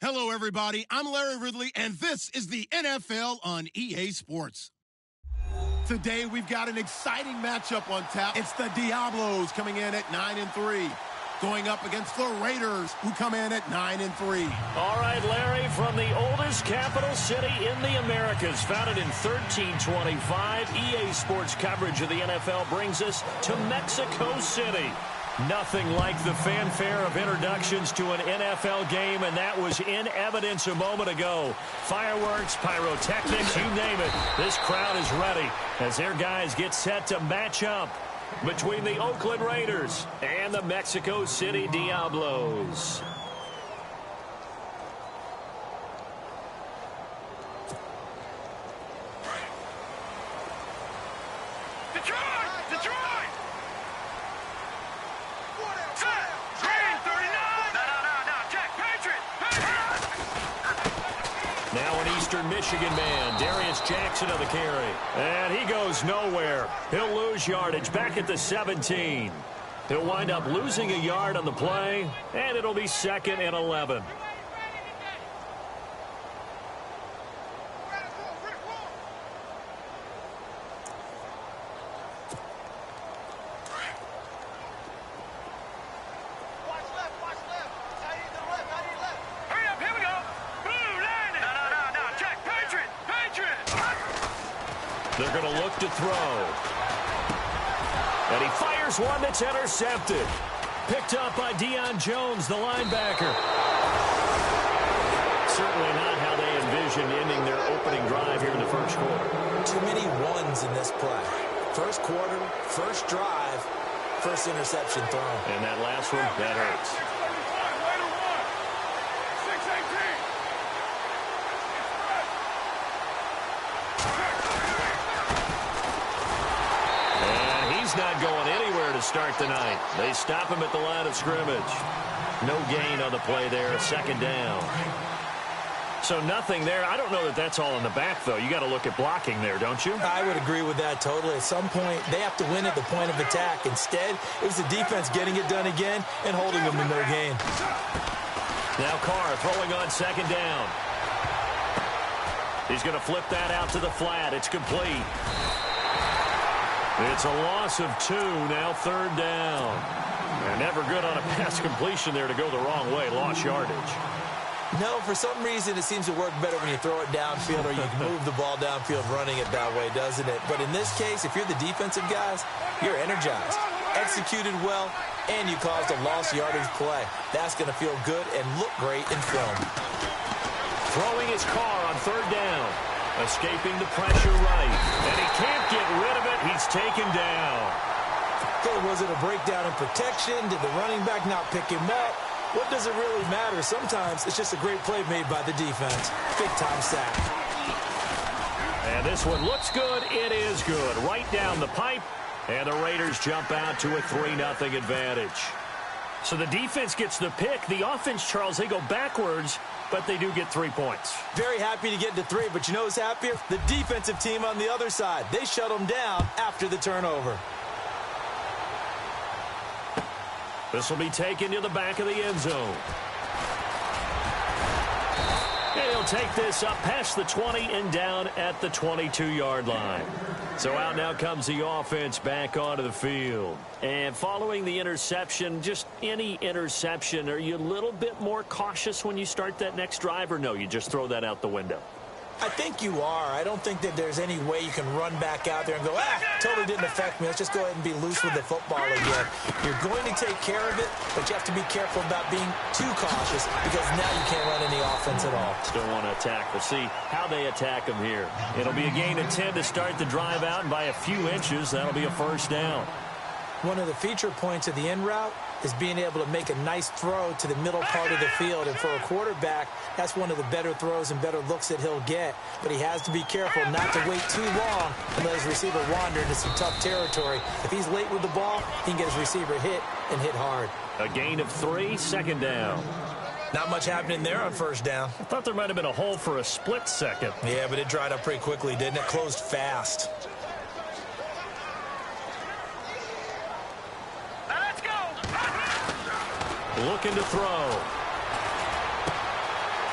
Hello, everybody. I'm Larry Ridley, and this is the NFL on EA Sports. Today, we've got an exciting matchup on tap. It's the Diablos coming in at 9-3, going up against the Raiders, who come in at 9-3. All right, Larry, from the oldest capital city in the Americas, founded in 1325, EA Sports coverage of the NFL brings us to Mexico City. Nothing like the fanfare of introductions to an NFL game, and that was in evidence a moment ago. Fireworks, pyrotechnics, you name it. This crowd is ready as their guys get set to match up between the Oakland Raiders and the Mexico City Diablos. Now an Eastern Michigan man, Darius Jackson of the carry. And he goes nowhere. He'll lose yardage back at the 17. He'll wind up losing a yard on the play, and it'll be 2nd and 11. They're going to look to throw. And he fires one that's intercepted. Picked up by Deion Jones, the linebacker. Certainly not how they envisioned ending their opening drive here in the first quarter. Too many ones in this play. First quarter, first drive, first interception thrown. And that last one, that hurts. Not going anywhere to start the night. They stop him at the line of scrimmage. No gain on the play there, 2nd down. So nothing there. I don't know that that's all in the back, though. You got to look at blocking there, don't you? I would agree with that totally. At some point, they have to win at the point of attack. Instead, it was the defense getting it done again and holding them in their game. Now Carr throwing on 2nd down. He's going to flip that out to the flat. It's complete. It's a loss of 2, now 3rd down. And never good on a pass completion there to go the wrong way, lost yardage. No, for some reason it seems to work better when you throw it downfield or you can move the ball downfield running it that way, doesn't it? But in this case, if you're the defensive guys, you're energized, executed well, and you caused a lost yardage play. That's going to feel good and look great in film. Throwing his Carr on 3rd down. Escaping the pressure right. And he can't get rid of it. He's taken down. Okay, was it a breakdown in protection? Did the running back not pick him up? What does it really matter? Sometimes it's just a great play made by the defense. Big-time sack. And this one looks good. It is good. Right down the pipe. And the Raiders jump out to a 3-0 advantage. So the defense gets the pick. The offense, Charles, they go backwards, but they do get 3 points. Very happy to get to 3, but you know who's happier? The defensive team on the other side. They shut them down after the turnover. This will be taken to the back of the end zone. And he'll take this up past the 20 and down at the 22-yard line. So out now comes the offense back onto the field. And following the interception, just any interception, are you a little bit more cautious when you start that next drive, or no, you just throw that out the window? I think you are. I don't think that there's any way you can run back out there and go, totally didn't affect me. Let's just go ahead and be loose with the football again. You're going to take care of it, but you have to be careful about being too cautious because now you can't run any offense at all. Still want to attack. We'll see how they attack them here. It'll be a gain of 10 to start the drive out, and by a few inches, that'll be a 1st down. One of the feature points of the in route is being able to make a nice throw to the middle part of the field. And for a quarterback, that's one of the better throws and better looks that he'll get. But he has to be careful not to wait too long and let his receiver wander into some tough territory. If he's late with the ball, he can get his receiver hit and hit hard. A gain of 3, 2nd down. Not much happening there on 1st down. I thought there might have been a hole for a split second. Yeah, but it dried up pretty quickly, didn't it? Closed fast. Looking to throw.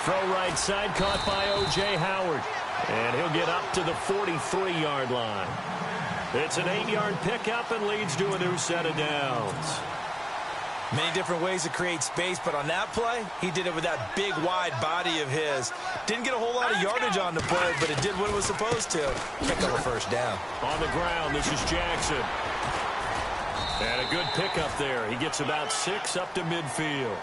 Throw right side, caught by O.J. Howard. And he'll get up to the 43-yard line. It's an 8-yard pickup and leads to a new set of downs. Many different ways to create space, but on that play, he did it with that big, wide body of his. Didn't get a whole lot of yardage on the play, but it did what it was supposed to. Pick up a first down. On the ground, this is Jackson. And a good pickup there. He gets about 6 up to midfield.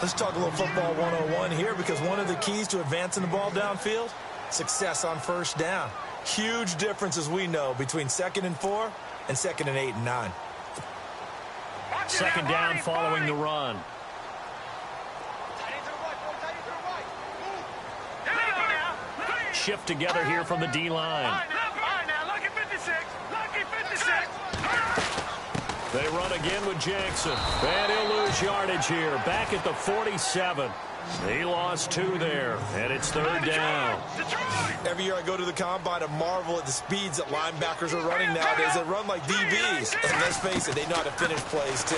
Let's talk a little football 101 here, because one of the keys to advancing the ball downfield, success on first down. Huge difference, as we know, between 2nd and 4 and 2nd and 8 and 9. Second down following the run. Shift together here from the D-line. They run again with Jackson. And he'll lose yardage here. Back at the 47. He lost 2 there, and it's 3rd down. Every year I go to the combine and marvel at the speeds that linebackers are running nowadays. They run like DBs. And let's face it, they know how to finish plays too.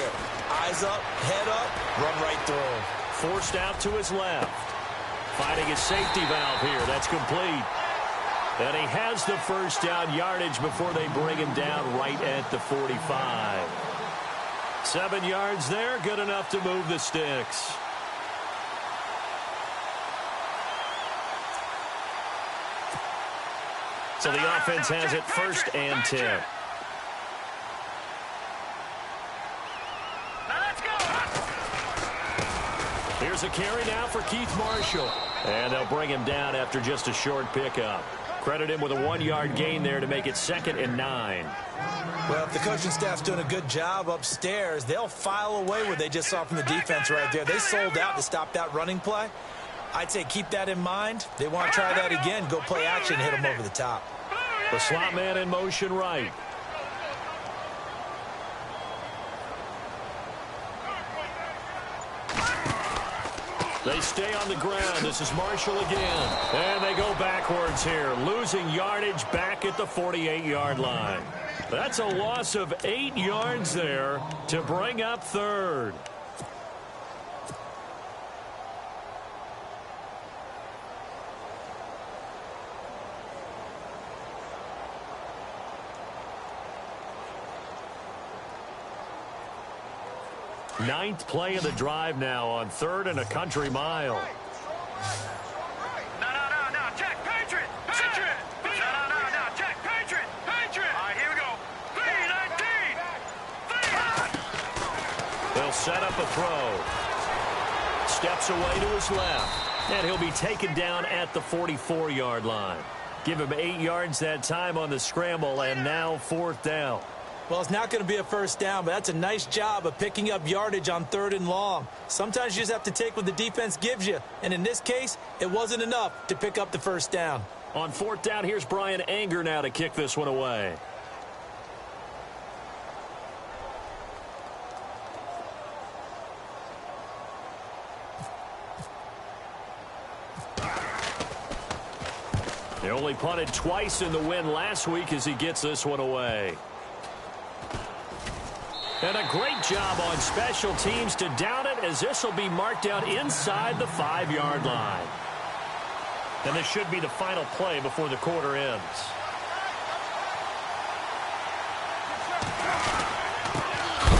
Eyes up, head up, run right through. Forced out to his left. Finding his safety valve here. That's complete. And he has the first down yardage before they bring him down right at the 45. 7 yards there, good enough to move the sticks. So the offense has it 1st and 10. Here's a carry now for Keith Marshall. And they'll bring him down after just a short pickup. Credit him with a 1-yard gain there to make it 2nd and 9. Well, if the coaching staff's doing a good job upstairs, they'll file away what they just saw from the defense right there. They sold out to stop that running play. I'd say keep that in mind. They want to try that again. Go play action and hit them over the top. The slot man in motion right. They stay on the ground. This is Marshall again. And they go backwards here, losing yardage back at the 48-yard line. That's a loss of 8 yards there to bring up 3rd. Ninth play of the drive now on 3rd and a country mile. No, check, Patriot! Patriot! No, check, Patriot! Patriot! All right, here we go. 3-19! They'll set up a throw. Steps away to his left. And he'll be taken down at the 44-yard line. Give him 8 yards that time on the scramble, and now 4th down. Well, it's not going to be a first down, but that's a nice job of picking up yardage on 3rd and long. Sometimes you just have to take what the defense gives you, and in this case, it wasn't enough to pick up the first down. On 4th down, here's Brian Anger now to kick this one away. They only punted twice in the win last week as he gets this one away. And a great job on special teams to down it, as this will be marked out inside the 5-yard line. And this should be the final play before the quarter ends.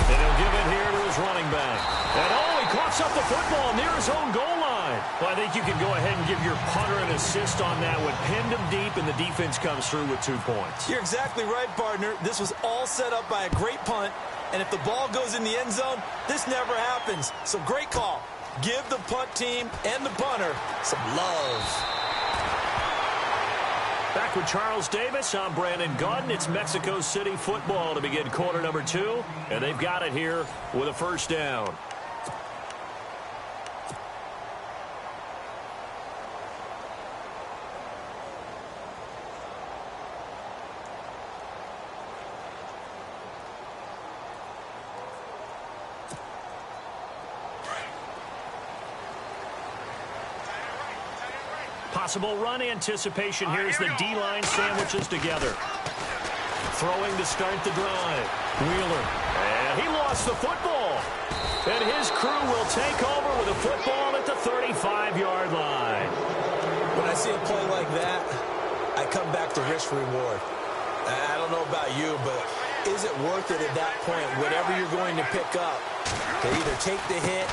And he'll give it here to his running back. And he coughs up the football near his own goal line. Well, I think you can go ahead and give your punter an assist on that one. Pinned him deep, and the defense comes through with 2 points. You're exactly right, partner. This was all set up by a great punt. And if the ball goes in the end zone, this never happens. So great call. Give the punt team and the punter some love. Back with Charles Davis, I'm Brandon Gaudin. It's Mexico City football to begin quarter number 2. And they've got it here with a first down. Possible run anticipation here as the D-line sandwiches together. Throwing to start the drive. Wheeler. And he lost the football. And his crew will take over with a football at the 35-yard line. When I see a play like that, I come back to risk reward. I don't know about you, but is it worth it at that point, whatever you're going to pick up, to either take the hit,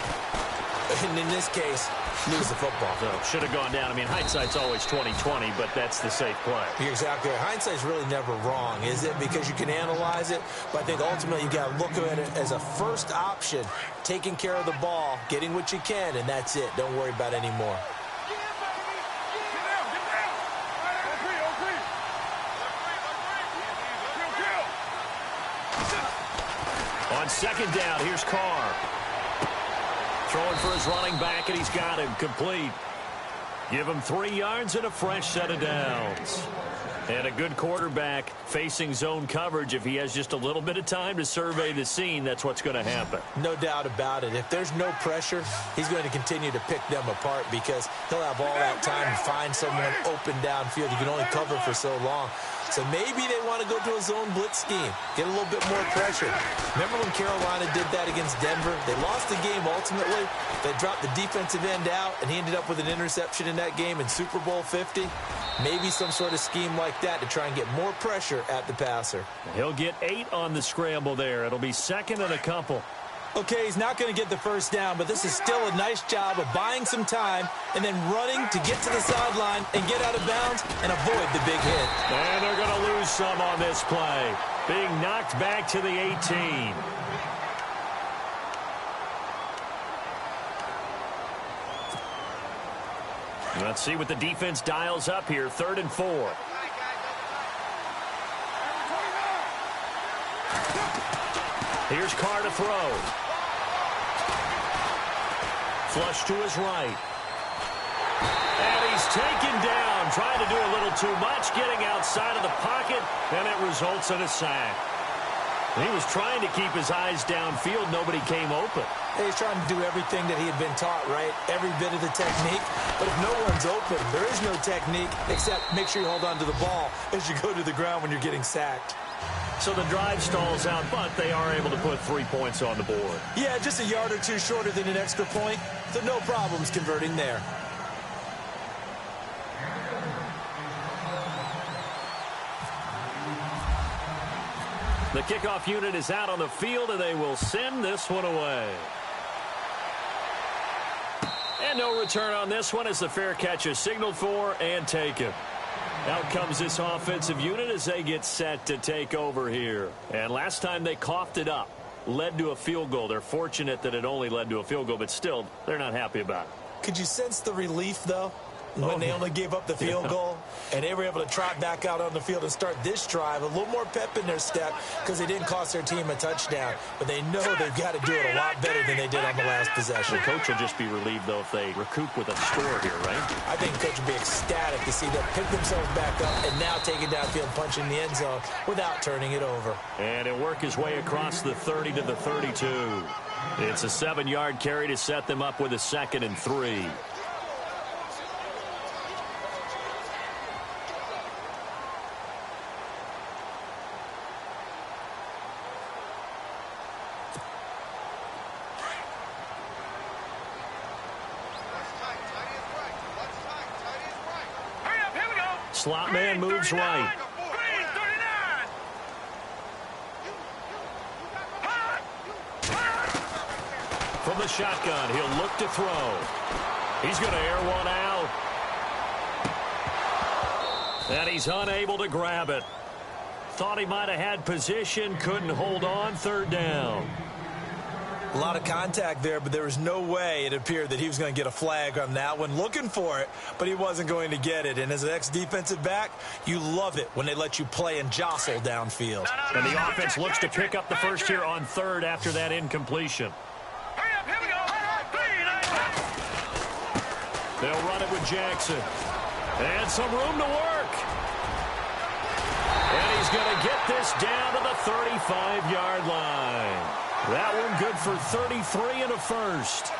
and in this case, lose the football? So, should have gone down. I mean, hindsight's always 20/20, but that's the safe play. You're exactly right. Hindsight's really never wrong, is it? Because you can analyze it, but I think ultimately you got to look at it as a first option, taking care of the ball, getting what you can, and that's it. Don't worry about any more. On second down, here's Carr. Throwing for his running back, and he's got him complete. Give him 3 yards and a fresh set of downs. And a good quarterback facing zone coverage. If he has just a little bit of time to survey the scene, that's what's going to happen. No doubt about it. If there's no pressure, he's going to continue to pick them apart because he'll have all that time to find someone open downfield. You can only cover for so long. So maybe they want to go to a zone blitz scheme, get a little bit more pressure. Remember when Carolina did that against Denver? They lost the game ultimately. They dropped the defensive end out, and he ended up with an interception in that game in Super Bowl 50. Maybe some sort of scheme like that to try and get more pressure at the passer. He'll get 8 on the scramble there. It'll be second and a couple. Okay, he's not going to get the first down, but this is still a nice job of buying some time and then running to get to the sideline and get out of bounds and avoid the big hit. And they're going to lose some on this play. Being knocked back to the 18. Let's see what the defense dials up here. 3rd and 4. Here's Carr to throw. Flush to his right. And he's taken down, trying to do a little too much, getting outside of the pocket, and it results in a sack. He was trying to keep his eyes downfield. Nobody came open. He's trying to do everything that he had been taught, right? Every bit of the technique. But if no one's open, there is no technique except make sure you hold on to the ball as you go to the ground when you're getting sacked. So the drive stalls out, but they are able to put 3 points on the board. Yeah, just a yard or two shorter than an extra point, so no problems converting there. The kickoff unit is out on the field, and they will send this one away. And no return on this one as the fair catch is signaled for and taken. Out comes this offensive unit as they get set to take over here. And last time they coughed it up, led to a field goal. They're fortunate that it only led to a field goal, but still, they're not happy about it. Could you sense the relief, though, when they only gave up the field goal and they were able to trot back out on the field and start this drive? A little more pep in their step because they didn't cost their team a touchdown, but they know they've got to do it a lot better than they did on the last possession. The coach will just be relieved, though, if they recoup with a score here, right? I think the coach will be ecstatic to see them pick themselves back up and now take it downfield, punch in the end zone without turning it over. And he'll work his way across the 30 to the 32. It's a 7-yard carry to set them up with a 2nd and 3. Slot man moves right. From the shotgun, he'll look to throw. He's going to air one out. And he's unable to grab it. Thought he might have had position, couldn't hold on. 3rd down. A lot of contact there, but there was no way it appeared that he was going to get a flag on that one. Looking for it, but he wasn't going to get it. And as an ex-defensive back, you love it when they let you play and jostle downfield. And the offense looks to pick up the first here on 3rd after that incompletion. They'll run it with Jackson. And some room to work. And he's going to get this down to the 35-yard line. That one good for 33 and a first.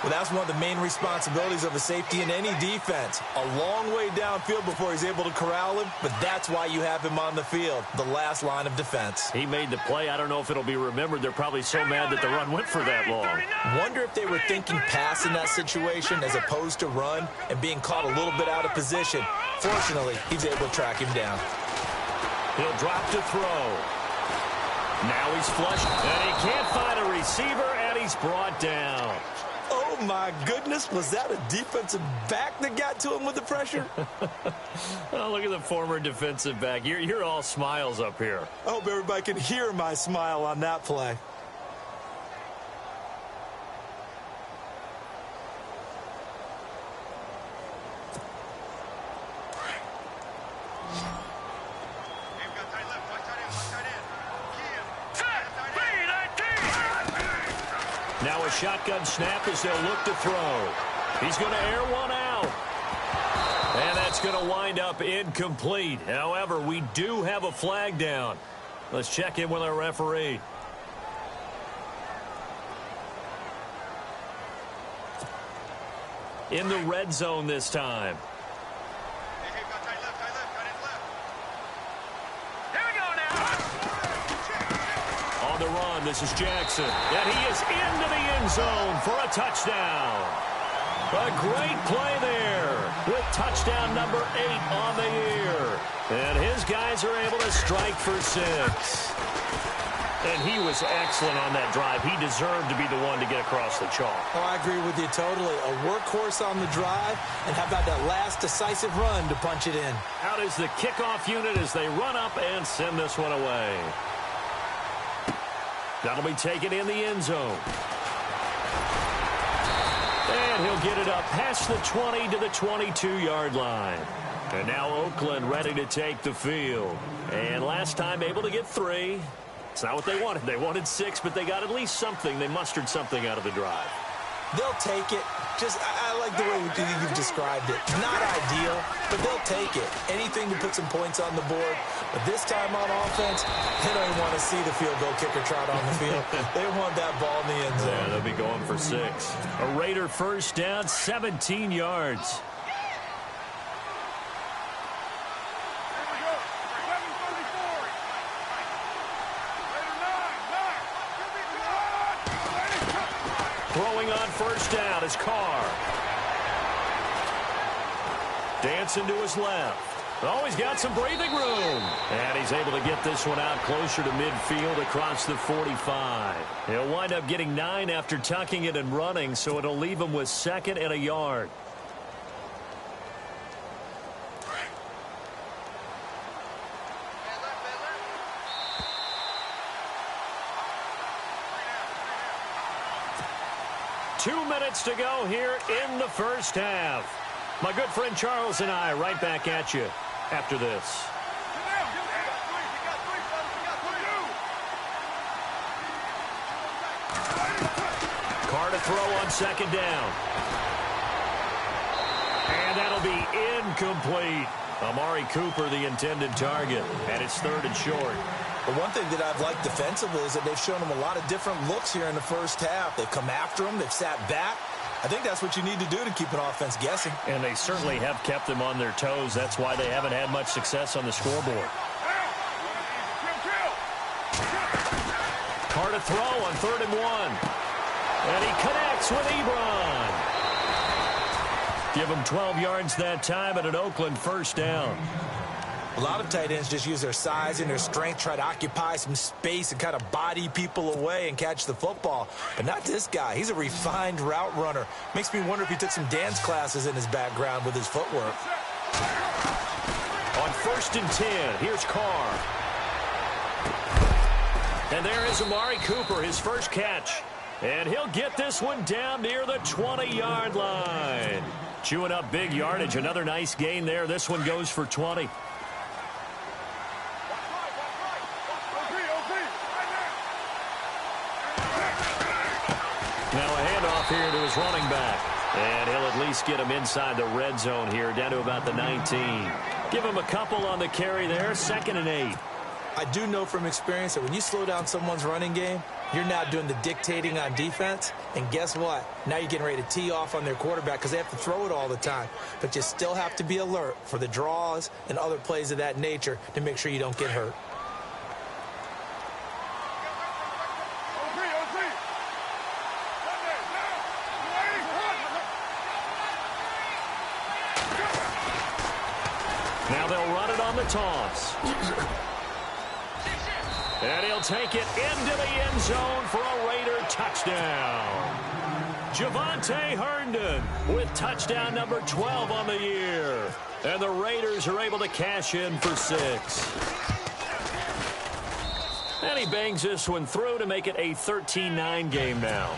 Well, that's one of the main responsibilities of a safety in any defense. A long way downfield before he's able to corral him, but that's why you have him on the field, the last line of defense. He made the play. I don't know if it'll be remembered. They're probably so mad that the run went for that long. Wonder if they were thinking pass in that situation as opposed to run and being caught a little bit out of position. Fortunately, he's able to track him down. He'll drop to throw. Now he's flushed, and he can't find a receiver, and he's brought down. Oh, my goodness. Was that a defensive back that got to him with the pressure? Oh, look at the former defensive back. You're all smiles up here. I hope everybody can hear my smile on that play. Now a shotgun snap as they'll look to throw. He's going to air one out. And that's going to wind up incomplete. However, we do have a flag down. Let's check in with our referee. In the red zone this time. On the run, this is Jackson. And he is into the end zone for a touchdown. A great play there with touchdown number 8 on the year. And his guys are able to strike for 6. And he was excellent on that drive. He deserved to be the one to get across the chalk. Oh, I agree with you totally. A workhorse on the drive, and how about that last decisive run to punch it in? Out is the kickoff unit as they run up and send this one away. That'll be taken in the end zone. And he'll get it up past the 20 to the 22-yard line. And now Oakland ready to take the field. And last time able to get 3. It's not what they wanted. They wanted 6, but they got at least something. They mustered something out of the drive. They'll take it. Just, I like the way you've described it. Not ideal, but they'll take it. Anything to put some points on the board. But this time on offense, they don't even want to see the field goal kicker trot on the field. They want that ball in the end zone. Yeah, they'll be going for 6. A Raider first down, 17 yards. Throwing on first down is Carr. Dancing to his left. Oh, he's got some breathing room. And he's able to get this one out closer to midfield across the 45. He'll wind up getting 9 after tucking it and running, so it'll leave him with 2nd and a yard. Two minutes to go here in the first half. My good friend Charles and I right back at you after this. Carr to throw on 2nd down. And that'll be incomplete. Amari Cooper, the intended target. And it's 3rd and short. But one thing that I've liked defensively is that they've shown them a lot of different looks here in the first half. They've come after them. They've sat back. I think that's what you need to do to keep an offense guessing. And they certainly have kept them on their toes. That's why they haven't had much success on the scoreboard. Carr to throw on 3rd and 1. And he connects with Ebron. Give him 12 yards that time and an Oakland first down. A lot of tight ends just use their size and their strength, try to occupy some space and kind of body people away and catch the football. But not this guy. He's a refined route runner. Makes me wonder if he took some dance classes in his background with his footwork. On 1st and 10, here's Carr. And there is Amari Cooper, his first catch. And he'll get this one down near the 20-yard line. Chewing up big yardage. Another nice gain there. This one goes for 20. Now a handoff here to his running back. And he'll at least get him inside the red zone here, down to about the 19. Give him a couple on the carry there, 2nd and 8. I do know from experience that when you slow down someone's running game, You're now doing the dictating on defense, and guess what? Now you're getting ready to tee off on their quarterback because they have to throw it all the time. But you still have to be alert for the draws and other plays of that nature to make sure you don't get hurt. Now they'll run it on the toss. And he'll take it into the end zone for a Raider touchdown. Javonte Herndon with touchdown number 12 on the year. And the Raiders are able to cash in for 6. And he bangs this one through to make it a 13-9 game now.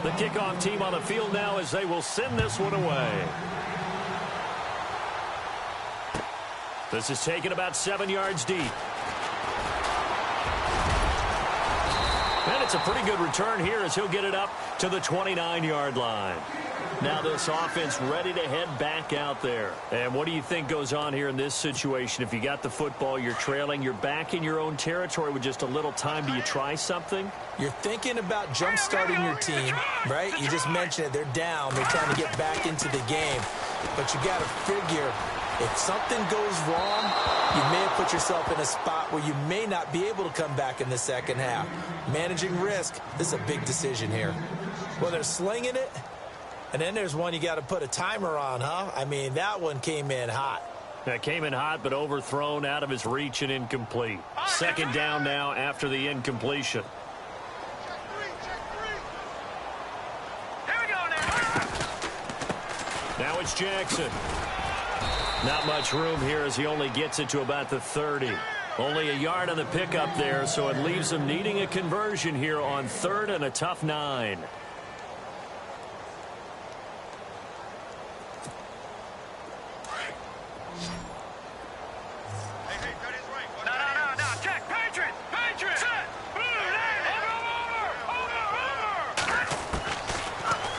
The kickoff team on the field now as they will send this one away. This is taken about 7 yards deep. And it's a pretty good return here as he'll get it up to the 29-yard line. Now this offense ready to head back out there. And what do you think goes on here in this situation? If you got the football, you're trailing, you're back in your own territory with just a little time. Do you try something? You're thinking about jump-starting your team, right? You just mentioned it. They're down. They're trying to get back into the game. But you got to figure, if something goes wrong, you may have put yourself in a spot where you may not be able to come back in the second half. Managing risk, this is a big decision here. Well, they're slinging it, and then there's one you got to put a timer on, huh? I mean, that one came in hot. That came in hot, but overthrown, out of his reach, and incomplete. Second down now after the incompletion. Now it's Jackson. Not much room here as he only gets it to about the 30. Only a yard on the pickup there, so it leaves him needing a conversion here on 3rd and a tough 9.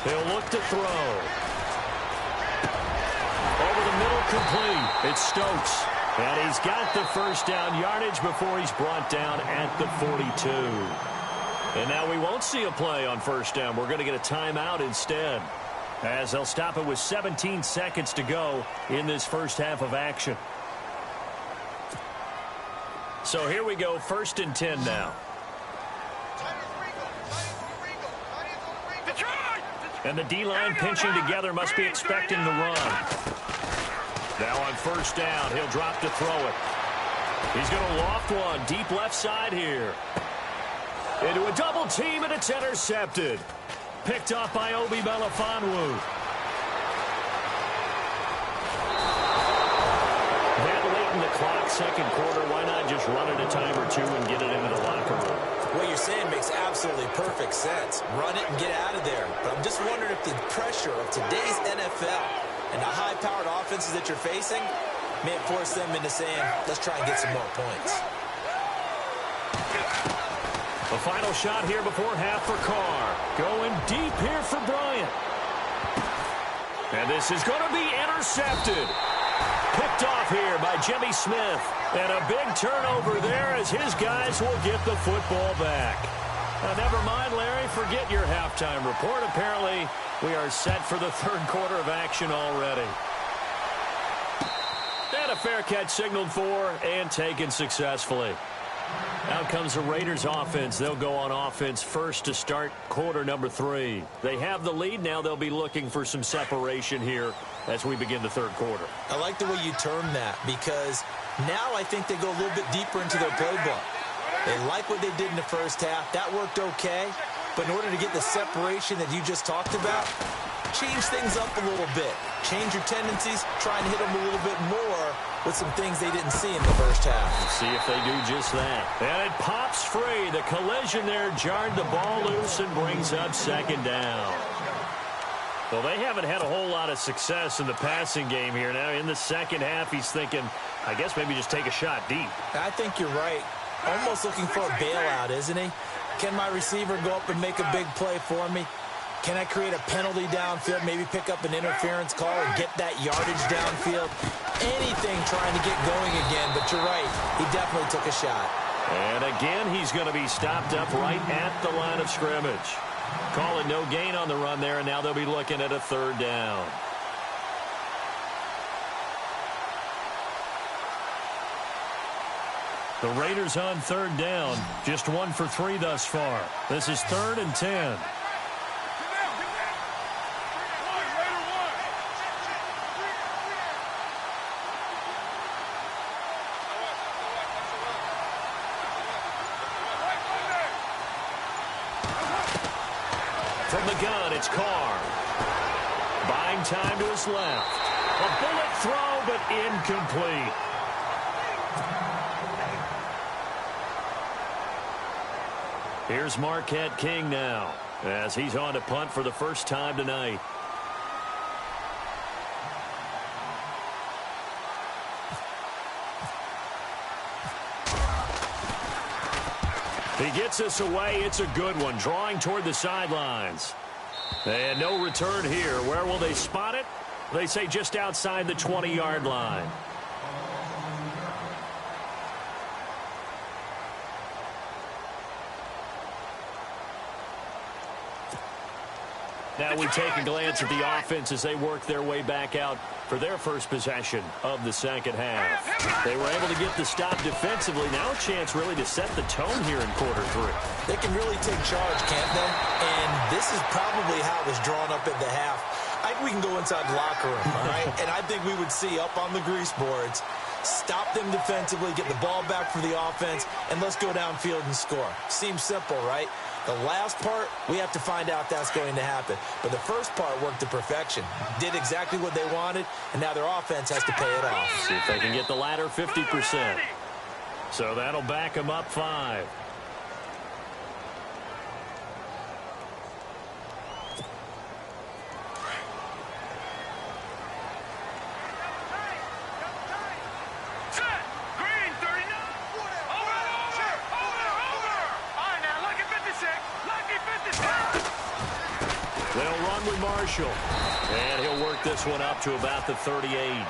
He'll look to throw. Over the middle, complete. It's Stokes. And he's got the first down yardage before he's brought down at the 42. And now we won't see a play on first down. We're going to get a timeout instead, as they'll stop it with 17 seconds to go in this first half of action. So here we go, 1st and 10 now. And the D-line pinching together, must be expecting the run. Now on first down, he'll drop to throw it. He's going to loft one deep left side here. Into a double team, and it's intercepted. Picked off by Obi Melifonwu. That late in the clock, second quarter, why not just run it a time or two and get it into the locker room? What you're saying makes absolutely perfect sense. Run it and get out of there. But I'm just wondering if the pressure of today's NFL and the high-powered offenses that you're facing may force them into saying, let's try and get some more points. The final shot here before half for Carr. Going deep here for Bryant. And this is going to be intercepted. Picked off here by Jimmy Smith. And a big turnover there as his guys will get the football back. Now, never mind, Larry, forget your halftime report. Apparently, we are set for the third quarter of action already. And a fair catch signaled for and taken successfully. Out comes the Raiders offense. They'll go on offense first to start quarter number 3. They have the lead. Now they'll be looking for some separation here as we begin the third quarter. I like the way you term that, because now I think they go a little bit deeper into their playbook. They like what they did in the first half. That worked okay. But in order to get the separation that you just talked about, change things up a little bit. Change your tendencies. Try and hit them a little bit more with some things they didn't see in the first half. See if they do just that. And it pops free. The collision there jarred the ball loose and brings up second down. Well, they haven't had a whole lot of success in the passing game here. Now, in the second half, he's thinking, I guess maybe just take a shot deep. I think you're right. Almost looking for a bailout, isn't he? Can my receiver go up and make a big play for me? Can I create a penalty downfield, maybe pick up an interference call and get that yardage downfield? Anything trying to get going again, but you're right. He definitely took a shot. And again, he's going to be stopped up right at the line of scrimmage. Call it no gain on the run there, and now they'll be looking at a third down. The Raiders on third down, just 1 for 3 thus far. This is 3rd and 10. From the gun, it's Carr. Buying time to his left. A bullet throw, but incomplete. Here's Marquette King now, as he's on to punt for the first time tonight. He gets us away. It's a good one, drawing toward the sidelines. And no return here. Where will they spot it? They say just outside the 20-yard line. Now we take a glance at the offense as they work their way back out for their first possession of the second half. They were able to get the stop defensively. Now a chance really to set the tone here in quarter 3. They can really take charge, can't they? And this is probably how it was drawn up at the half. I think we can go inside the locker room, all right? And I think we would see up on the grease boards, stop them defensively, get the ball back for the offense, and let's go downfield and score. Seems simple, right? The last part, we have to find out that's going to happen. But the first part worked to perfection. Did exactly what they wanted, and now their offense has to pay it off. See if they can get the latter 50%. So that'll back them up 5. They'll run with Marshall. And he'll work this one up to about the 38.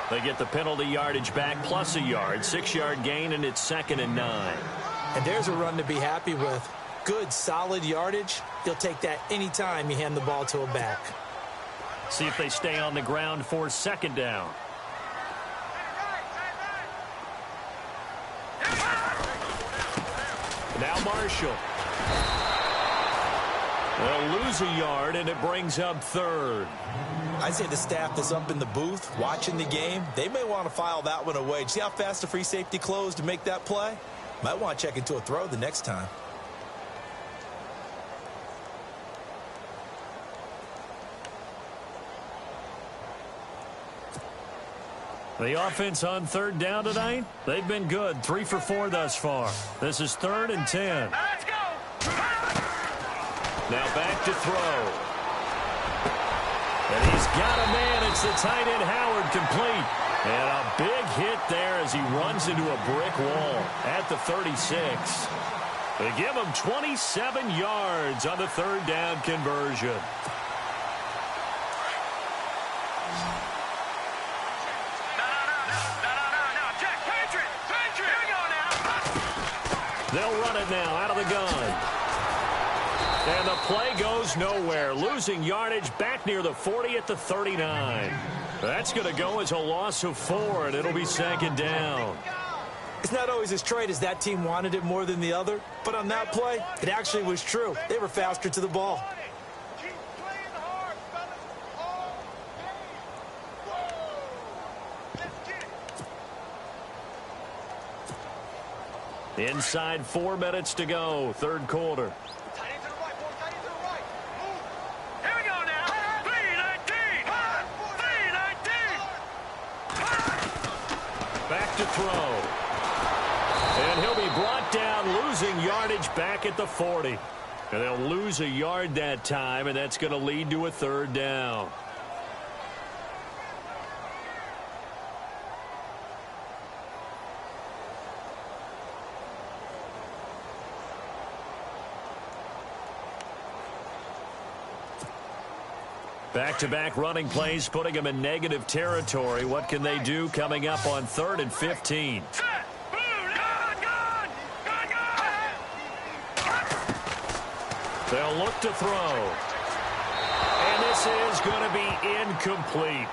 They get the penalty yardage back plus a yard. 6-yard gain, and it's 2nd and 9. And there's a run to be happy with. Good, solid yardage. You'll take that anytime you hand the ball to a back. See if they stay on the ground for 2nd down. Now Marshall. They'll lose a yard, and it brings up 3rd. I'd say the staff that's up in the booth watching the game, they may want to file that one away. See how fast the free safety closed to make that play? Might want to check into a throw the next time. The offense on 3rd down tonight, they've been good. 3 for 4 thus far. This is 3rd and 10. Let's go. Now back to throw. And he's got a man. It's the tight end Howard, complete. And a big hit there as he runs into a brick wall at the 36. They give him 27 yards on the 3rd down conversion. They'll run it now out of the gun. And the play goes nowhere. Losing yardage back near the 40 at the 39. That's going to go as a loss of 4, and it'll be 2nd down. It's not always as straight as that team wanted it more than the other, but on that play, it actually was true. They were faster to the ball. Inside 4 minutes to go, 3rd quarter. Back to throw. And he'll be brought down, losing yardage back at the 40. And they'll lose a yard that time, and that's going to lead to a 3rd down. Back-to-back running plays, putting them in negative territory. What can they do coming up on 3rd and 15? Set. Boom. Gun. They'll look to throw. And this is going to be incomplete.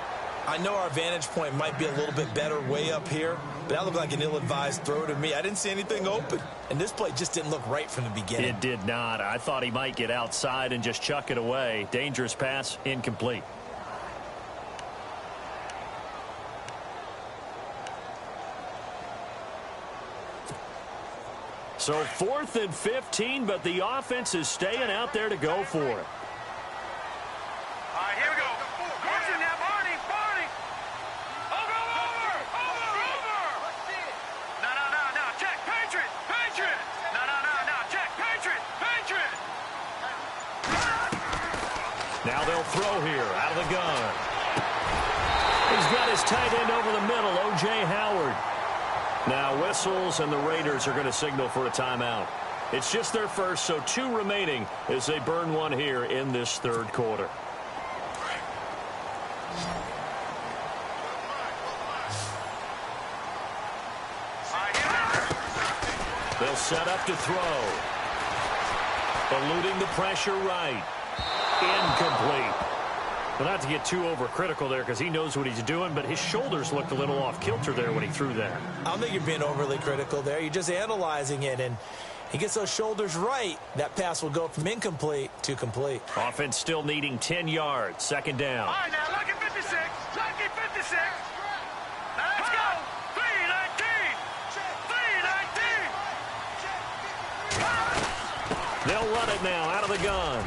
I know our vantage point might be a little bit better way up here, but that looked like an ill-advised throw to me. I didn't see anything open, and this play just didn't look right from the beginning. It did not. I thought he might get outside and just chuck it away. Dangerous pass, incomplete. So 4th and 15, but the offense is staying out there to go for it. All right, here we go. Motion now, Barney. Over. No. Check. Patriot. No. Check. Patriot. Now they'll throw here out of the gun. He's got his tight end over the middle, O.J. Howard. Now whistles, and the Raiders are going to signal for a timeout. It's just their first, so 2 remaining as they burn one here in this 3rd quarter. They'll set up to throw. Eluding the pressure right. Incomplete. Well, not to get too overcritical there because he knows what he's doing, but his shoulders looked a little off kilter there when he threw that. I don't think you're being overly critical there. You're just analyzing it, and he gets those shoulders right. That pass will go from incomplete to complete. Offense still needing 10 yards. 2nd down. All right, now, lucky 56. Now, let's go. 3-19. They'll run it now out of the gun.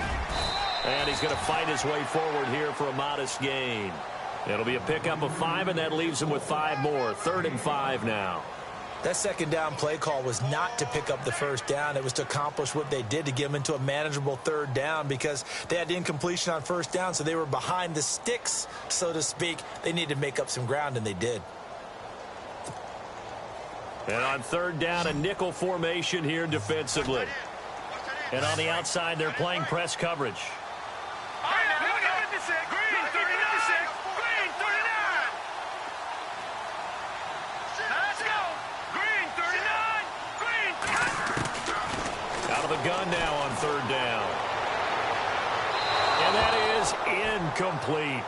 And he's going to fight his way forward here for a modest gain. It'll be a pickup of 5, and that leaves him with 5 more. 3rd and 5 now. That 2nd down play call was not to pick up the 1st down. It was to accomplish what they did, to get them into a manageable 3rd down, because they had the incompletion on 1st down, so they were behind the sticks, so to speak. They needed to make up some ground, and they did. And on 3rd down, a nickel formation here defensively. And on the outside, they're playing press coverage. All right, now, lucky 56. Green 39. Green 39. Now, let's go. Green 39. Out of the gun now on 3rd down. And that is incomplete.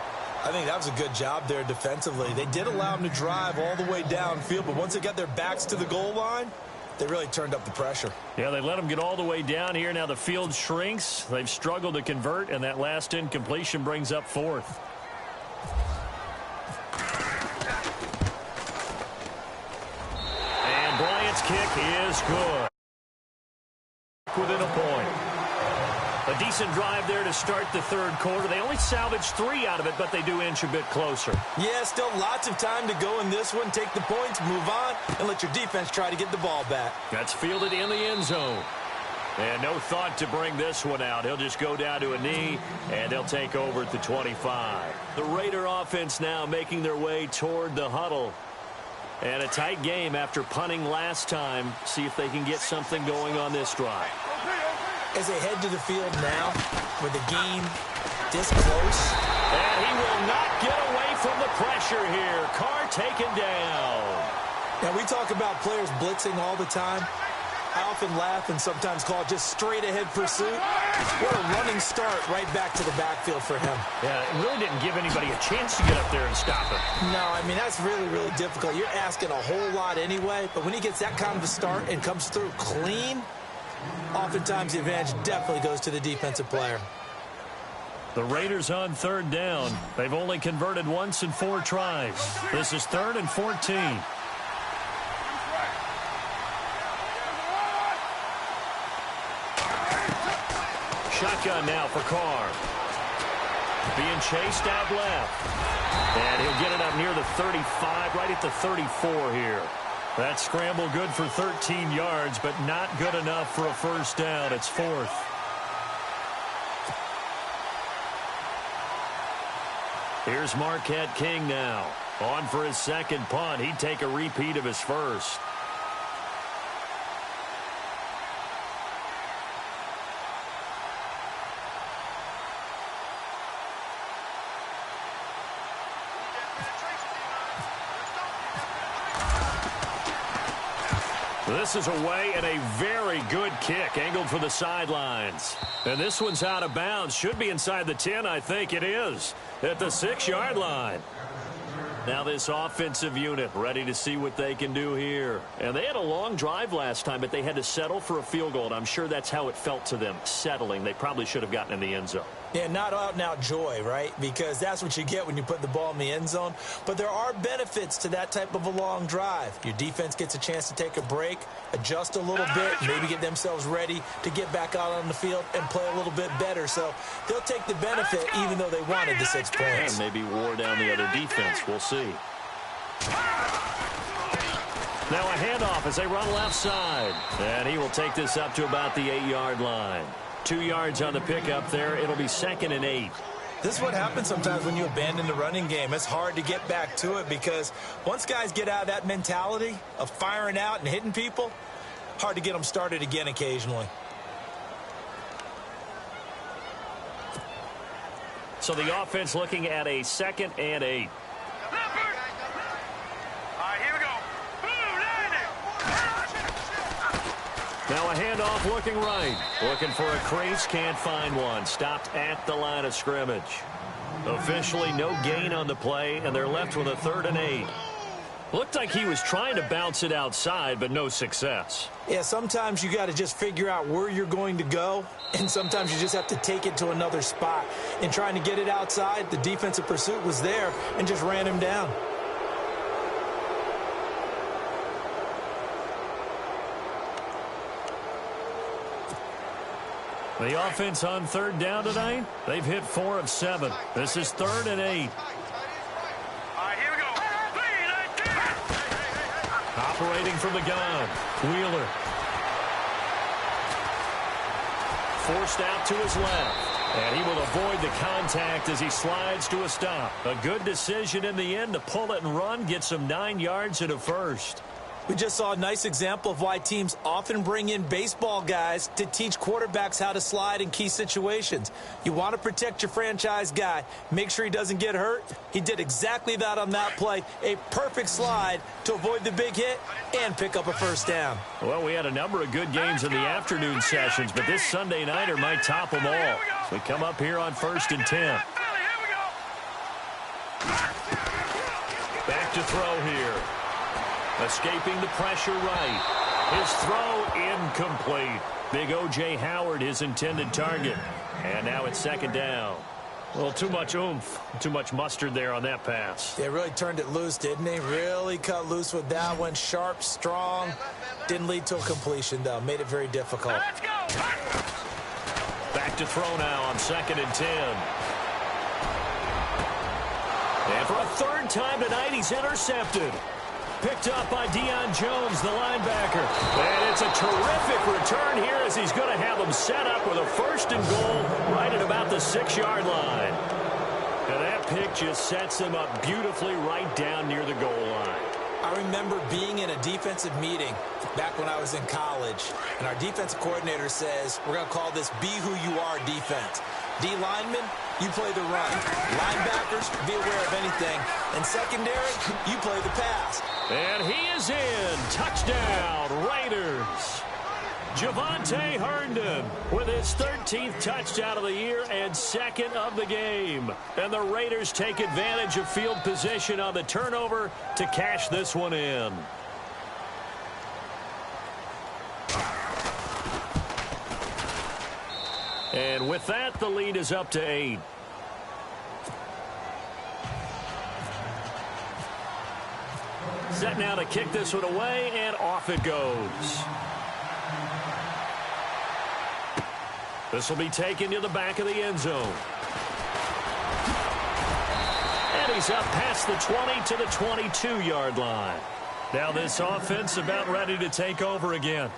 I think that was a good job there defensively. They did allow them to drive all the way downfield, but once they got their backs to the goal line, they really turned up the pressure. Yeah, they let them get all the way down here. Now the field shrinks. They've struggled to convert, and that last incompletion brings up 4th. And Bryant's kick is good. Within a point. A decent drive there to start the 3rd quarter. They only salvaged 3 out of it, but they do inch a bit closer. Yeah, still lots of time to go in this one. Take the points, move on, and let your defense try to get the ball back. That's fielded in the end zone. And no thought to bring this one out. He'll just go down to a knee, and they'll take over at the 25. The Raider offense now making their way toward the huddle. And a tight game after punting last time. See if they can get something going on this drive. As they head to the field now, with the game this close. And he will not get away from the pressure here. Carr taken down. Now, we talk about players blitzing all the time. I often laugh and sometimes call it just straight-ahead pursuit. What a running start right back to the backfield for him. Yeah, it really didn't give anybody a chance to get up there and stop him. No, I mean, that's really, really difficult. You're asking a whole lot anyway, but when he gets that kind of a start and comes through clean, oftentimes the advantage definitely goes to the defensive player. The Raiders on 3rd down. They've only converted once in 4 tries. This is 3rd and 14. Shotgun now for Carr. Being chased out left. And he'll get it up near the 35, right at the 34 here. That scramble good for 13 yards, but not good enough for a 1st down. It's 4th. Here's Marquette King now. On for his 2nd punt. He'd take a repeat of his 1st. This is away and a very good kick angled for the sidelines. And this one's out of bounds. Should be inside the 10. I think it is at the 6-yard line. Now this offensive unit ready to see what they can do here. And they had a long drive last time, but they had to settle for a field goal. And I'm sure that's how it felt to them, settling. They probably should have gotten in the end zone. Yeah, not out-and-out joy, right? Because that's what you get when you put the ball in the end zone. But there are benefits to that type of a long drive. Your defense gets a chance to take a break, adjust a little bit, maybe get themselves ready to get back out on the field and play a little bit better. So they'll take the benefit even though they wanted the 6 points. And maybe wore down the other defense. We'll see. Now a handoff as they run left side. And he will take this up to about the 8-yard line. 2 yards on the pickup there. It'll be 2nd and 8. This is what happens sometimes when you abandon the running game. It's hard to get back to it because once guys get out of that mentality of firing out and hitting people, hard to get them started again occasionally. So the offense looking at a 2nd and 8. Now a handoff looking right. Looking for a crease, can't find one. Stopped at the line of scrimmage. Officially no gain on the play, and they're left with a 3rd and 8. Looked like he was trying to bounce it outside, but no success. Yeah, sometimes you got to just figure out where you're going to go, and sometimes you just have to take it to another spot. In trying to get it outside, the defensive pursuit was there and just ran him down. The offense on 3rd down tonight, they've hit 4 of 7. This is 3rd and 8. All right, here we go. Operating from the gun, Wheeler. Forced out to his left. And he will avoid the contact as he slides to a stop. A good decision in the end to pull it and run, get some 9 yards and a first. We just saw a nice example of why teams often bring in baseball guys to teach quarterbacks how to slide in key situations. You want to protect your franchise guy. Make sure he doesn't get hurt. He did exactly that on that play. A perfect slide to avoid the big hit and pick up a first down. Well, we had a number of good games in the afternoon sessions, but this Sunday nighter might top them all. So we come up here on 1st and 10. Back to throw here. Escaping the pressure right. His throw incomplete. Big O.J. Howard, his intended target. And now it's 2nd down. Well, too much oomph, too much mustard there on that pass. They really turned it loose, didn't they? Really cut loose with that one. Sharp, strong. Didn't lead to a completion, though. Made it very difficult. Back to throw now on 2nd and 10. And for a 3rd time tonight, he's intercepted. Picked up by Deion Jones, the linebacker. And it's a terrific return here as he's going to have them set up with a 1st and goal right at about the 6-yard line. And that pick just sets them up beautifully right down near the goal line. I remember being in a defensive meeting back when I was in college, and our defensive coordinator says, we're going to call this Be Who You Are defense. D linemen, you play the run. Linebackers, be aware of anything. And secondary, you play the pass. And he is in. Touchdown, Raiders. Javonte Herndon with his 13th touchdown of the year and 2nd of the game. And the Raiders take advantage of field position on the turnover to cash this one in. And with that, the lead is up to 8. Set now to kick this one away, and off it goes. This will be taken to the back of the end zone. And he's up past the 20 to the 22-yard line. Now this offense about ready to take over again.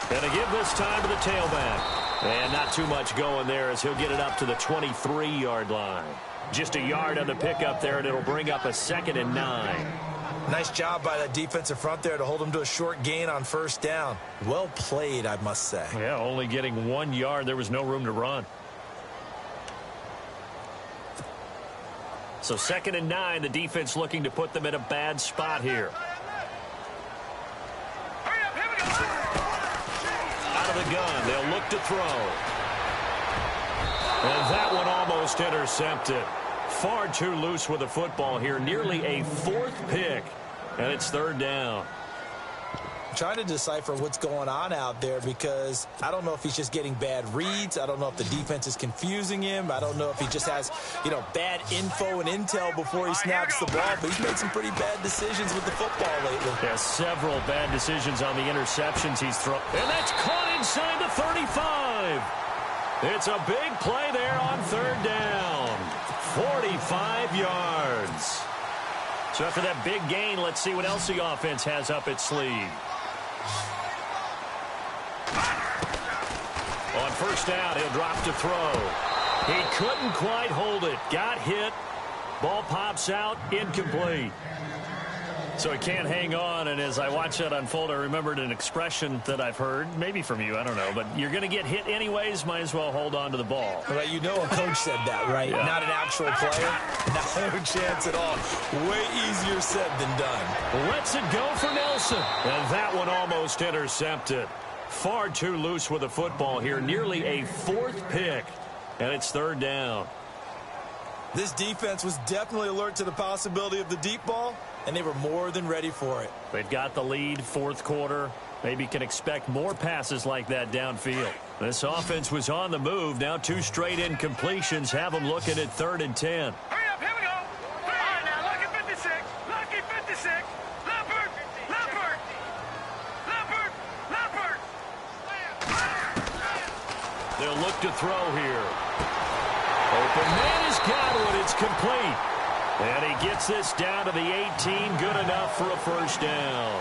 And a give this time to the tailback. And not too much going there as he'll get it up to the 23-yard line. Just a yard on the pickup there, and it'll bring up a 2nd and 9. Nice job by that defensive front there to hold him to a short gain on first down. Well played, I must say. Yeah, only getting 1 yard. There was no room to run. So 2nd and 9, the defense looking to put them in a bad spot here. Out of the gun, they'll look to throw. And that one almost intercepted. Far too loose with the football here. Nearly a 4th pick. And it's 3rd down. I'm trying to decipher what's going on out there because I don't know if he's just getting bad reads. I don't know if the defense is confusing him. I don't know if he just has, bad info and intel before he snaps the ball. But he's made some pretty bad decisions with the football lately. Yeah, several bad decisions on the interceptions he's thrown. And that's caught inside the 35. It's a big play there on 3rd down. 45 yards. So after that big gain, let's see what else the offense has up its sleeve. On 1st down, he'll drop to throw. He couldn't quite hold it. Got hit. Ball pops out. Incomplete. So he can't hang on, and as I watch that unfold, I remembered an expression that I've heard, maybe from you, I don't know, but you're going to get hit anyways, might as well hold on to the ball. Well, a coach said that, right? Yeah. Not an actual player. No chance at all. Way easier said than done. Lets it go for Nelson, and that one almost intercepted. Far too loose with the football here, nearly a 4th pick, and it's 3rd down. This defense was definitely alert to the possibility of the deep ball, and they were more than ready for it. They've got the lead, 4th quarter. Maybe can expect more passes like that downfield. This offense was on the move. Now 2 straight incompletions have them looking at 3rd and 10. Hurry up, here we go. All right, now, lucky 56. Lucky 56. Leopard. Leopard. Leopard. Leopard. They'll look to throw here. Open man has got it. It's complete. And he gets this down to the 18. Good enough for a 1st down.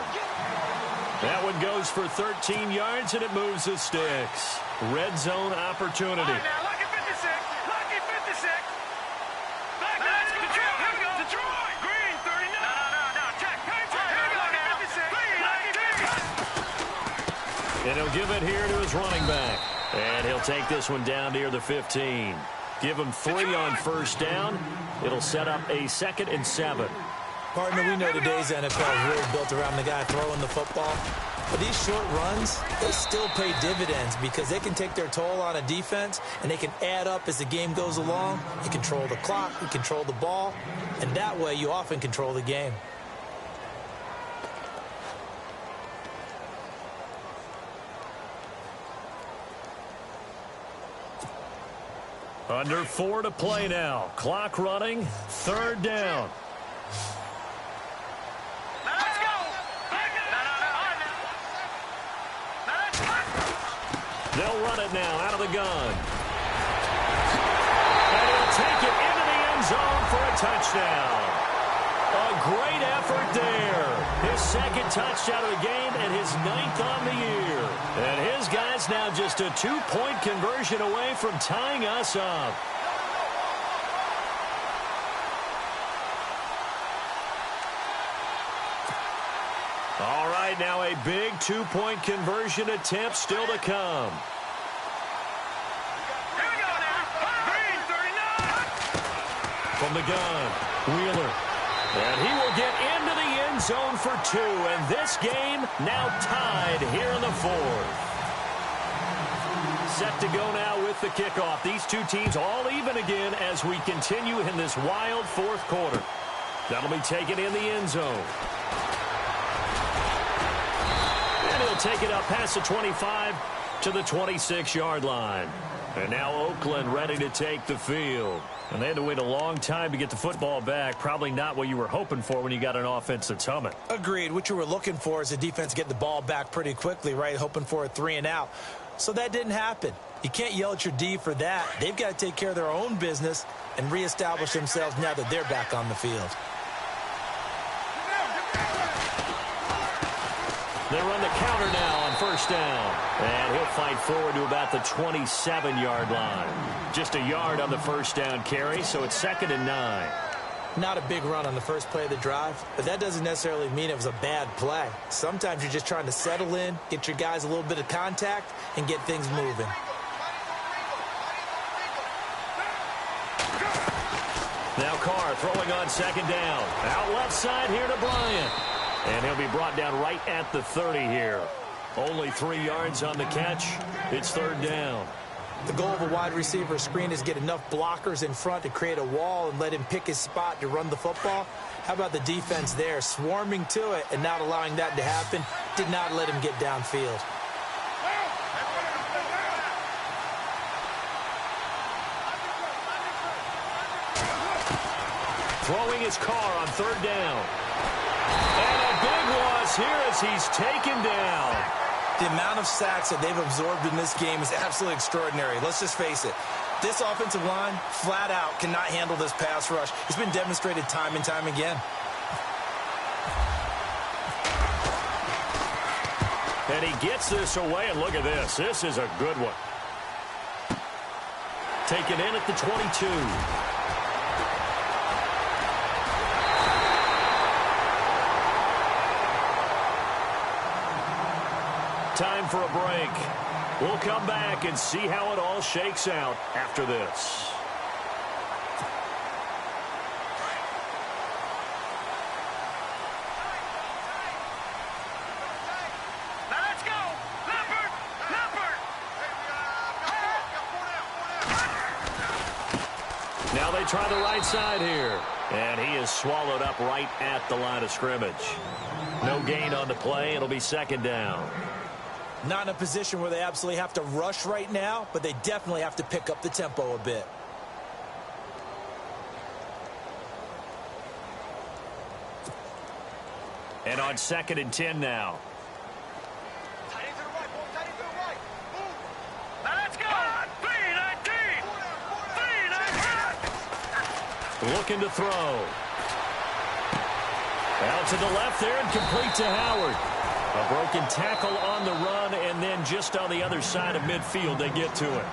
That one goes for 13 yards, and it moves the sticks. Red zone opportunity. All right, now, lucky 56. Lucky 56. Back, let's go. Detroit. Here we go. Detroit. Green, 39. No. Check. Patriot. Here we go now. 56. Lucky 56. And he'll give it here to his running back. And he'll take this one down near the 15. Give him 3 on 1st down. It'll set up a 2nd and 7. Partner, we know today's NFL is really built around the guy throwing the football. But these short runs, they still pay dividends because they can take their toll on a defense, and they can add up as the game goes along. You control the clock, you control the ball, and that way you often control the game. Under 4 to play now. Clock running. 3rd down. Let's go. They'll run it now out of the gun. And he'll take it into the end zone for a touchdown. A great effort there. His 2nd touchdown of the game and his 9th on the year. And his guys now just a 2-point conversion away from tying us up. All right, now a big 2-point conversion attempt still to come. Here we go now. Green, 39. From the gun, Wheeler. And he will get into the end zone for 2. And this game now tied here in the 4th. Set to go now with the kickoff. These 2 teams all even again as we continue in this wild 4th quarter. That'll be taken in the end zone. And he'll take it up past the 25 to the 26-yard line. And now Oakland ready to take the field. And they had to wait a long time to get the football back. Probably not what you were hoping for when you got an offense that's humming. Agreed. What you were looking for is the defense get the ball back pretty quickly, right? Hoping for a 3 and out. So that didn't happen. You can't yell at your D for that. They've got to take care of their own business and reestablish themselves now that they're back on the field. They run the counter now on 1st down. And he'll fight forward to about the 27-yard line. Just a yard on the 1st down carry, so it's 2nd and 9. Not a big run on the first play of the drive, but that doesn't necessarily mean it was a bad play. Sometimes you're just trying to settle in, get your guys a little bit of contact, and get things moving. Now Carr throwing on second down. Out left side here to Bryant. And he'll be brought down right at the 30 here. Only 3 yards on the catch. It's third down. The goal of a wide receiver screen is get enough blockers in front to create a wall and let him pick his spot to run the football. How about the defense there, swarming to it and not allowing that to happen? Did not let him get downfield. Throwing his Carr on third down. And a big loss here as he's taken down. The amount of sacks that they've absorbed in this game is absolutely extraordinary. Let's just face it. This offensive line, flat out, cannot handle this pass rush. It's been demonstrated time and time again. And he gets this away, and look at this. This is a good one. Taken in at the 22. Time for a break. We'll come back and see how it all shakes out after this. Now let's go. Leopard. Leopard. Now they try the right side here. And he is swallowed up right at the line of scrimmage. No gain on the play. It'll be second down. Not in a position where they absolutely have to rush right now, but they definitely have to pick up the tempo a bit. And on 2nd and 10 now. Tight end to the right, boy. Tight end to the right. Move. Now let's go. 3-19. 3-19. Looking to throw. Out to the left there and complete to Howard. A broken tackle on the run, and then just on the other side of midfield, they get to it.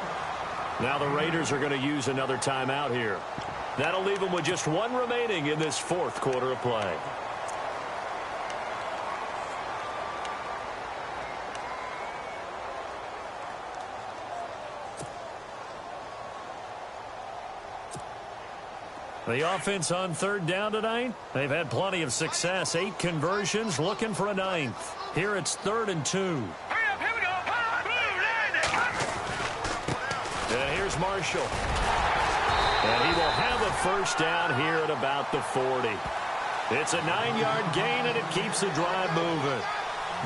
Now the Raiders are going to use another timeout here. That'll leave them with just 1 remaining in this 4th quarter of play. The offense on third down tonight, they've had plenty of success. 8 conversions, looking for a 9th. Here it's 3rd and 2. Hurry up, here we go. And here's Marshall. And he will have a first down here at about the 40. It's a 9-yard gain, and it keeps the drive moving.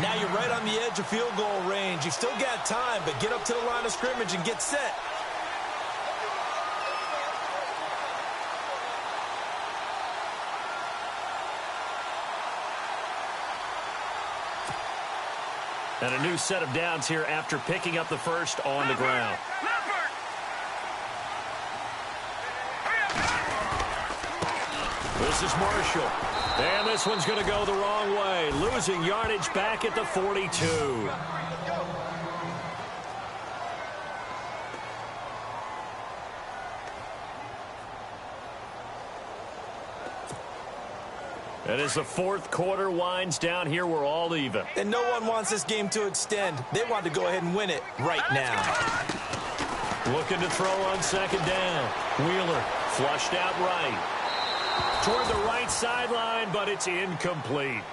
Now you're right on the edge of field goal range. You've still got time, but get up to the line of scrimmage and get set. And a new set of downs here after picking up the first on the ground. This is Marshall. And this one's going to go the wrong way. Losing yardage back at the 42. And as the 4th quarter winds down here, we're all even. And no one wants this game to extend. They want to go ahead and win it right now. Looking to throw on second down. Wheeler flushed out right. Toward the right sideline, but it's incomplete.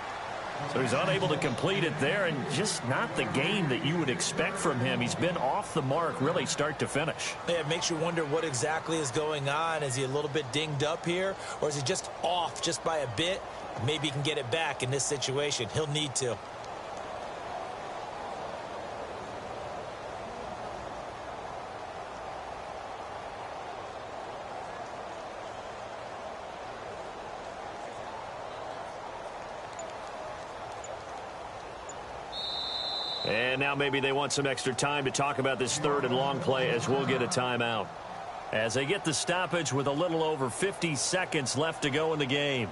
So he's unable to complete it there, and just not the game that you would expect from him. He's been off the mark really start to finish. Yeah, it makes you wonder what exactly is going on. Is he a little bit dinged up here, or is he just off just by a bit? Maybe he can get it back in this situation. He'll need to. And now maybe they want some extra time to talk about this 3rd and long play as we'll get a timeout. As they get the stoppage with a little over 50 seconds left to go in the game.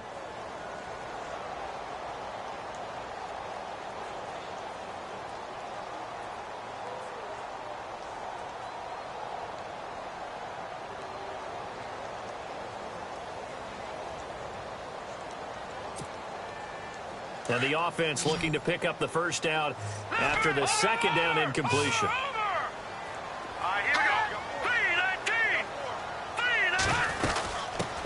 And the offense looking to pick up the first down after the second down incompletion.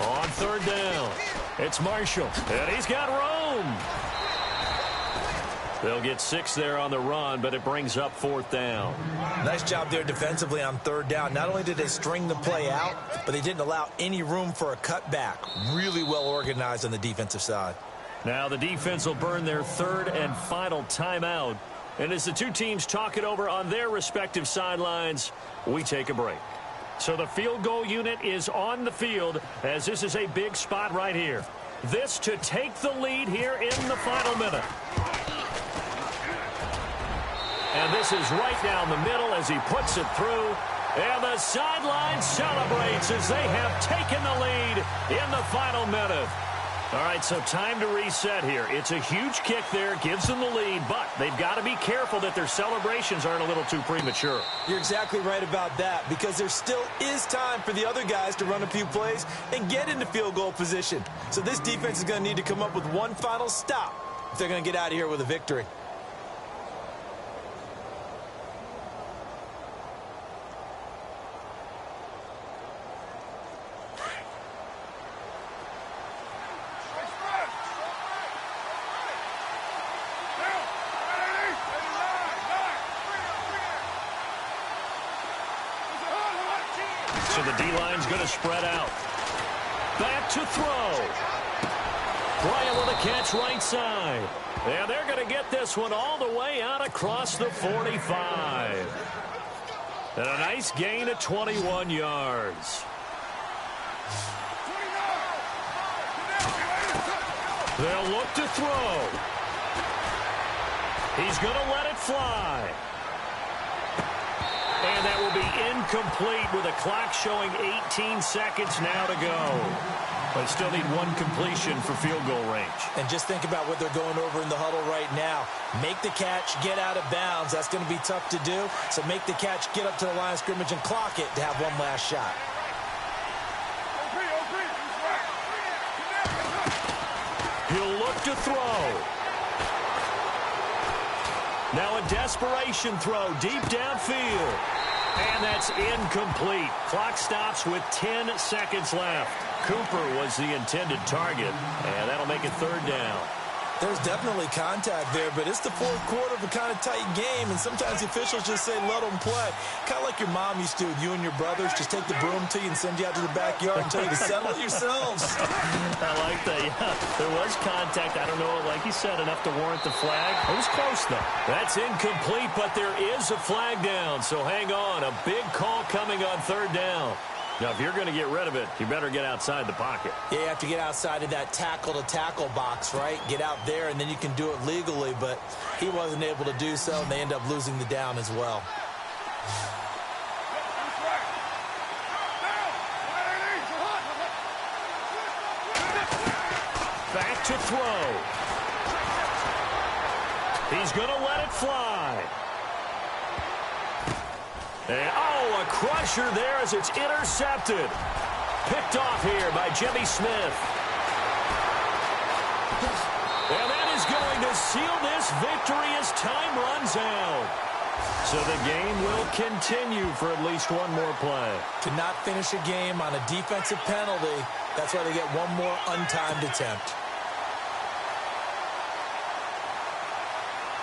On third down, it's Marshall, and he's got room. They'll get 6 there on the run, but it brings up fourth down. Nice job there defensively on third down. Not only did they string the play out, but they didn't allow any room for a cutback. Really well organized on the defensive side. Now the defense will burn their third and final timeout. And as the two teams talk it over on their respective sidelines, we take a break. So the field goal unit is on the field as this is a big spot right here. This to take the lead here in the final minute. And this is right down the middle as he puts it through. And the sideline celebrates as they have taken the lead in the final minute. All right, so time to reset here. It's a huge kick there, gives them the lead, but they've got to be careful that their celebrations aren't a little too premature. You're exactly right about that, because there still is time for the other guys to run a few plays and get into field goal position. So this defense is going to need to come up with one final stop if they're going to get out of here with a victory. So the D-line's going to spread out. Back to throw. Bryant with a catch right side. And they're going to get this one all the way out across the 45. And a nice gain of 21 yards. They'll look to throw. He's going to let it fly. And that will be incomplete with a clock showing 18 seconds now to go. But still need one completion for field goal range. And just think about what they're going over in the huddle right now. Make the catch, get out of bounds. That's going to be tough to do. So make the catch, get up to the line of scrimmage, and clock it to have one last shot. He'll look to throw. Now a desperation throw deep downfield. And that's incomplete. Clock stops with 10 seconds left. Cooper was the intended target, and that'll make it third down. There's definitely contact there, but it's the fourth quarter of a kind of tight game, and sometimes the officials just say, let them play. Kind of like your mom used to with you and your brothers. Just take the broom to you and send you out to the backyard and tell you to settle it yourselves. I like that, yeah. There was contact. I don't know, like you said, enough to warrant the flag. It was close, though. That's incomplete, but there is a flag down, so hang on. A big call coming on third down. Now, if you're going to get rid of it, you better get outside the pocket. Yeah, you have to get outside of that tackle-to-tackle box, right? Get out there, and then you can do it legally, but he wasn't able to do so, and they end up losing the down as well. Back to throw. He's going to let it fly. And, oh, a crusher there as it's intercepted. Picked off here by Jimmy Smith. And that is going to seal this victory as time runs out. So the game will continue for at least one more play. Cannot finish a game on a defensive penalty. That's why they get one more untimed attempt.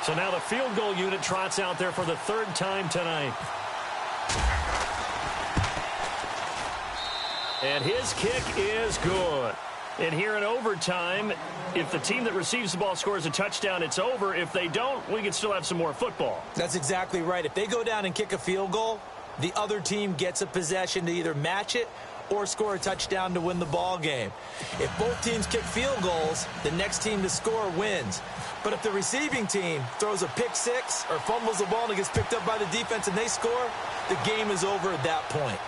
So now the field goal unit trots out there for the third time tonight. And his kick is good. And here in overtime, if the team that receives the ball scores a touchdown, it's over. If they don't, we can still have some more football. That's exactly right. If they go down and kick a field goal, the other team gets a possession to either match it or score a touchdown to win the ball game. If both teams kick field goals, the next team to score wins. But if the receiving team throws a pick six or fumbles the ball and it gets picked up by the defense and they score, the game is over at that point.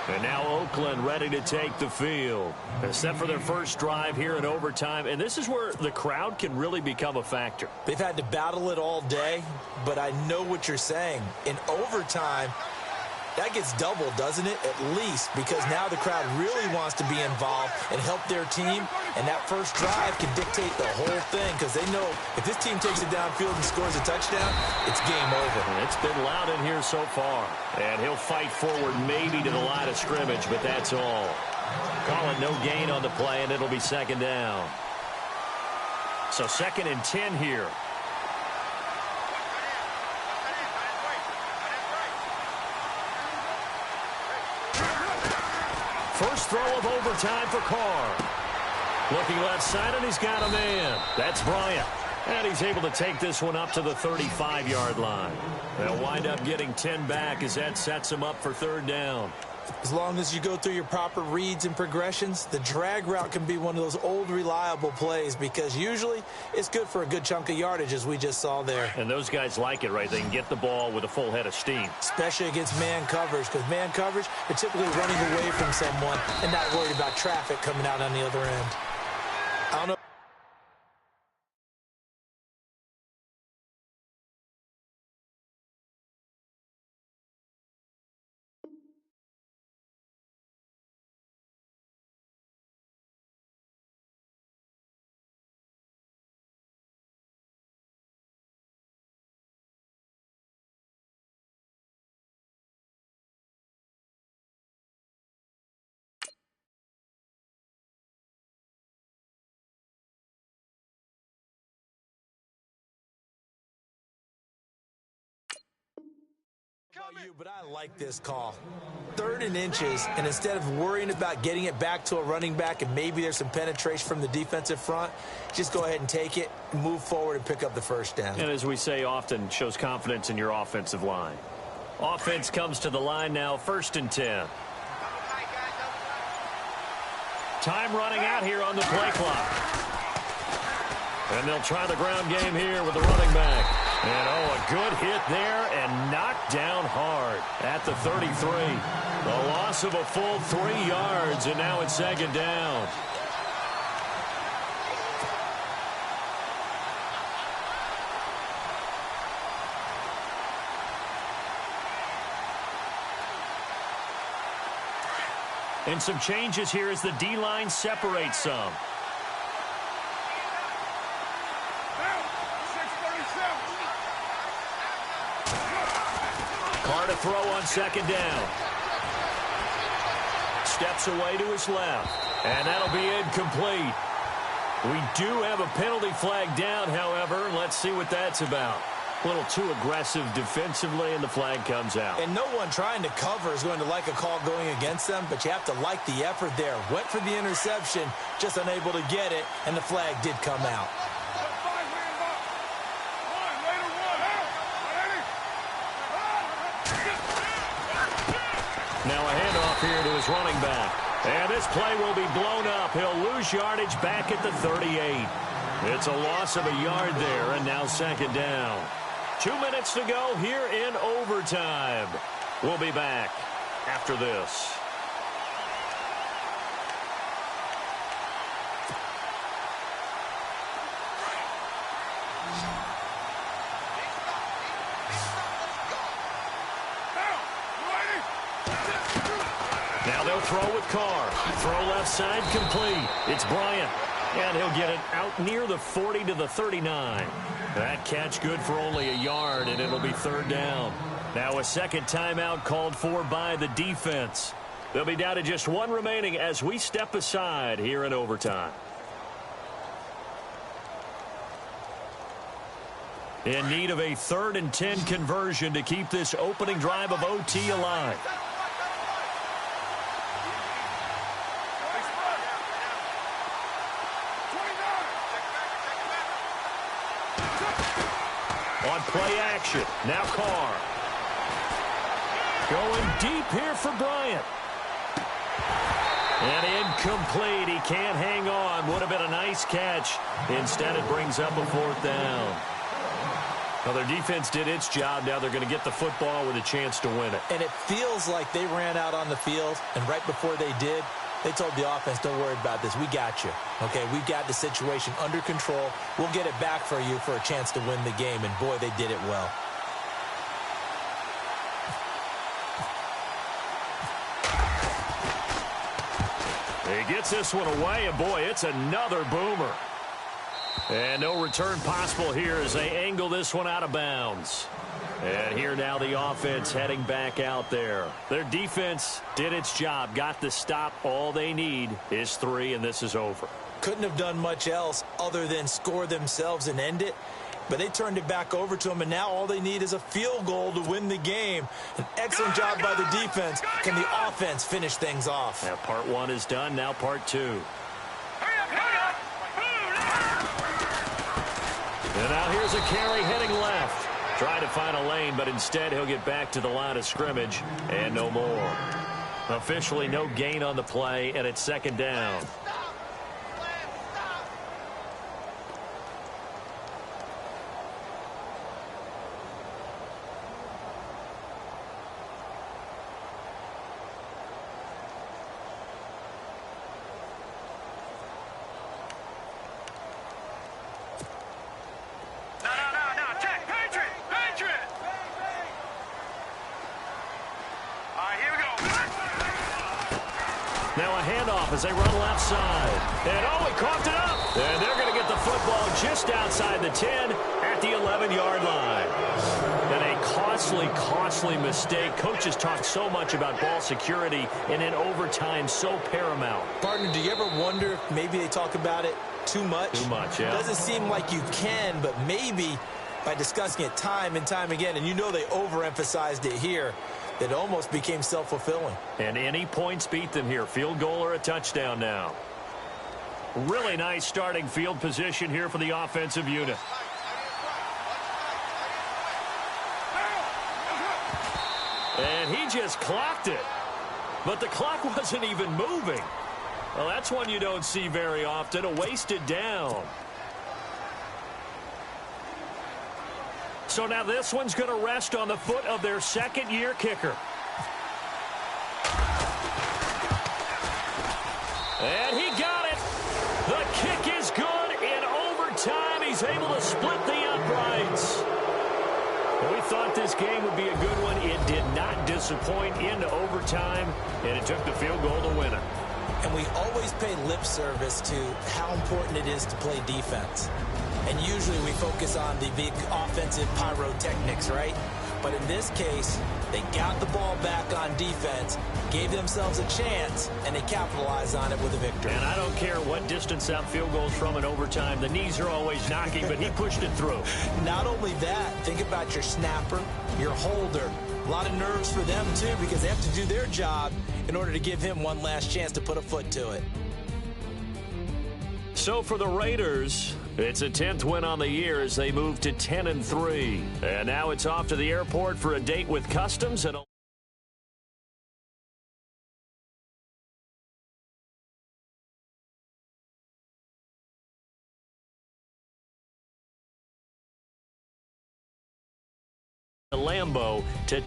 And now Oakland ready to take the field. They're set for their first drive here in overtime. And this is where the crowd can really become a factor. They've had to battle it all day, but I know what you're saying. In overtime, That gets doubled, doesn't it? At least, because now the crowd really wants to be involved and help their team, and that first drive can dictate the whole thing because they know if this team takes it downfield and scores a touchdown, it's game over. It's been loud in here so far, and he'll fight forward maybe to the line of scrimmage, but that's all. Call it no gain on the play, and it'll be second down. So 2nd and 10 here. First throw of overtime for Carr. Looking left side, and he's got a man. That's Bryant. And he's able to take this one up to the 35-yard line. They'll wind up getting 10 back as that sets him up for 3rd down. As long as you go through your proper reads and progressions, the drag route can be one of those old reliable plays because usually it's good for a good chunk of yardage as we just saw there. And those guys like it, right? They can get the ball with a full head of steam. Especially against man coverage because man coverage, they're typically running away from someone and not worried about traffic coming out on the other end. I don't know. You, but I like this call. 3rd and inches, and instead of worrying about getting it back to a running back and maybe there's some penetration from the defensive front, just go ahead and take it, move forward, and pick up the 1st down. And as we say often, shows confidence in your offensive line. Offense comes to the line now, 1st and 10. Time running out here on the play clock. And they'll try the ground game here with the running back. And, a good hit there and knocked down hard at the 33. The loss of a full 3 yards, and now it's 2nd down. And some changes here as the D-line separates some. Carr to throw on 2nd down. Steps away to his left. And that'll be incomplete. We do have a penalty flag down, however. Let's see what that's about. A little too aggressive defensively, and the flag comes out. And no one trying to cover is going to like a call going against them, but you have to like the effort there. Went for the interception, just unable to get it, and the flag did come out. Now a handoff here to his running back. And this play will be blown up. He'll lose yardage back at the 38. It's a loss of a yard there, and now 2nd down. 2 minutes to go here in overtime. We'll be back after this. Now they'll throw with Carr. Throw left side complete. It's Bryant. And he'll get it out near the 40 to the 39. That catch good for only a yard, and it'll be 3rd down. Now a 2nd timeout called for by the defense. They'll be down to just 1 remaining as we step aside here in overtime. In need of a 3rd and 10 conversion to keep this opening drive of OT alive. On play action, now Carr. Going deep here for Bryant. And incomplete. He can't hang on. Would have been a nice catch. Instead, it brings up a 4th down. Well, their defense did its job. Now they're going to get the football with a chance to win it. And it feels like they ran out on the field, and right before they did, they told the offense, don't worry about this. We got you. Okay, we've got the situation under control. We'll get it back for you for a chance to win the game. And, boy, they did it well. He gets this one away, and boy, it's another boomer. And no return possible here as they angle this one out of bounds. And here now the offense heading back out there. Their defense did its job, got the stop. All they need is 3, and this is over. Couldn't have done much else other than score themselves and end it. But they turned it back over to them, and now all they need is a field goal to win the game. An excellent job by the defense. Can the offense finish things off? Now part 1 is done. Now part 2. And now here's a carry heading left. Trying to find a lane, but instead he'll get back to the line of scrimmage and no more. Officially no gain on the play, and it's 2nd down. Now a handoff as they run left side. And oh, he coughed it up. And they're going to get the football just outside the 10 at the 11-yard line. And a costly mistake. Coaches talk so much about ball security, and in overtime, so paramount. Partner, do you ever wonder if maybe they talk about it too much? Too much, yeah. Doesn't seem like you can, but maybe by discussing it time and time again, and you know they overemphasized it here, it almost became self-fulfilling. And any points beat them here. Field goal or a touchdown now. Really nice starting field position here for the offensive unit. And he just clocked it. But the clock wasn't even moving. Well, that's one you don't see very often, a wasted down. So now this one's going to rest on the foot of their 2nd-year kicker. And he got it. The kick is good. In overtime, he's able to split the uprights. We thought this game would be a good one. It did not disappoint into overtime, and it took the field goal to win it. And we always pay lip service to how important it is to play defense. And usually we focus on the big offensive pyrotechnics, right? But in this case, they got the ball back on defense, gave themselves a chance, and they capitalized on it with a victory. And I don't care what distance that field goal's from in overtime. The knees are always knocking, but he pushed it through. Not only that, think about your snapper, your holder. A lot of nerves for them, too, because they have to do their job in order to give him one last chance to put a foot to it. So for the Raiders, it's a 10th win on the year as they move to 10-3. And now it's off to the airport for a date with Customs and Lambeau to